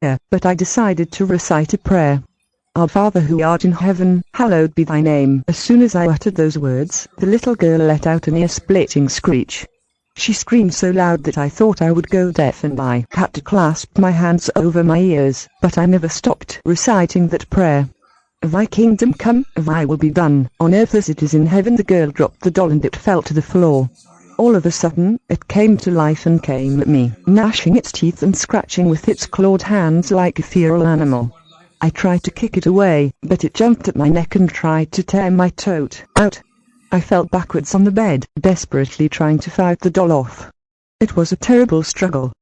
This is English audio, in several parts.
but I decided to recite a prayer. Our Father who art in heaven, hallowed be thy name. As soon as I uttered those words, the little girl let out an ear-splitting screech. She screamed so loud that I thought I would go deaf, and I had to clasp my hands over my ears, but I never stopped reciting that prayer. Thy kingdom come, thy will be done, on earth as it is in heaven. The girl dropped the doll and it fell to the floor. All of a sudden, it came to life and came at me, gnashing its teeth and scratching with its clawed hands like a feral animal. I tried to kick it away, but it jumped at my neck and tried to tear my throat out. I fell backwards on the bed, desperately trying to fight the doll off. It was a terrible struggle.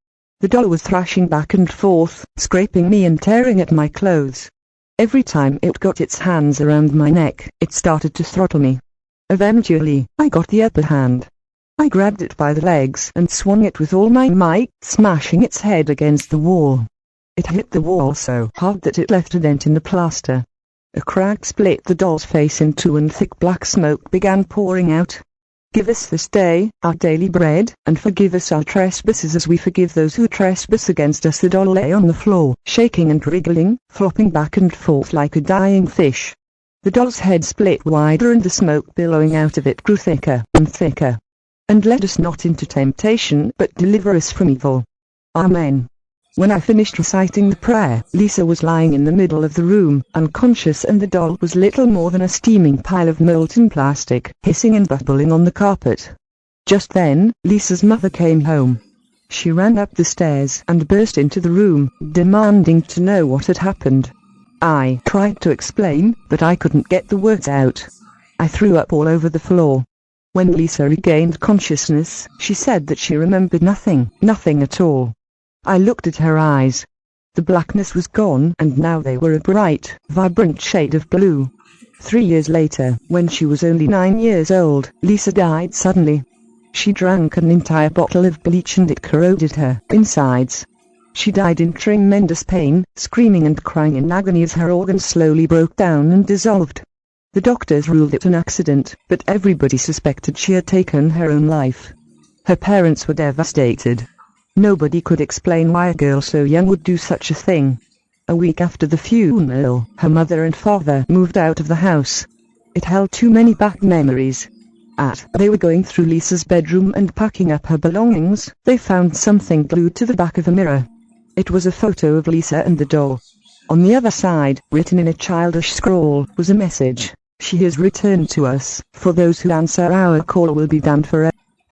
The doll was thrashing back and forth, scraping me and tearing at my clothes. Every time it got its hands around my neck, it started to throttle me. Eventually, I got the upper hand. I grabbed it by the legs and swung it with all my might, smashing its head against the wall. It hit the wall so hard that it left a dent in the plaster. A crack split the doll's face in two and thick black smoke began pouring out. Give us this day our daily bread, and forgive us our trespasses as we forgive those who trespass against us. The doll lay on the floor, shaking and wriggling, flopping back and forth like a dying fish. The doll's head split wider and the smoke billowing out of it grew thicker and thicker. And lead us not into temptation, but deliver us from evil. Amen. When I finished reciting the prayer, Lisa was lying in the middle of the room, unconscious, and the doll was little more than a steaming pile of molten plastic, hissing and bubbling on the carpet. Just then, Lisa's mother came home. She ran up the stairs and burst into the room, demanding to know what had happened. I tried to explain, but I couldn't get the words out. I threw up all over the floor. When Lisa regained consciousness, she said that she remembered nothing at all. I looked at her eyes. The blackness was gone, and now they were a bright, vibrant shade of blue. 3 years later, when she was only 9 years old, Lisa died suddenly. She drank an entire bottle of bleach and it corroded her insides. She died in tremendous pain, screaming and crying in agony as her organs slowly broke down and dissolved. The doctors ruled it an accident, but everybody suspected she had taken her own life. Her parents were devastated. Nobody could explain why a girl so young would do such a thing. A week after the funeral, her mother and father moved out of the house. It held too many bad memories. They were going through Lisa's bedroom and packing up her belongings, they found something glued to the back of a mirror. It was a photo of Lisa and the doll. On the other side, written in a childish scrawl, was a message. She has returned to us. For those who answer our call will be damned forever.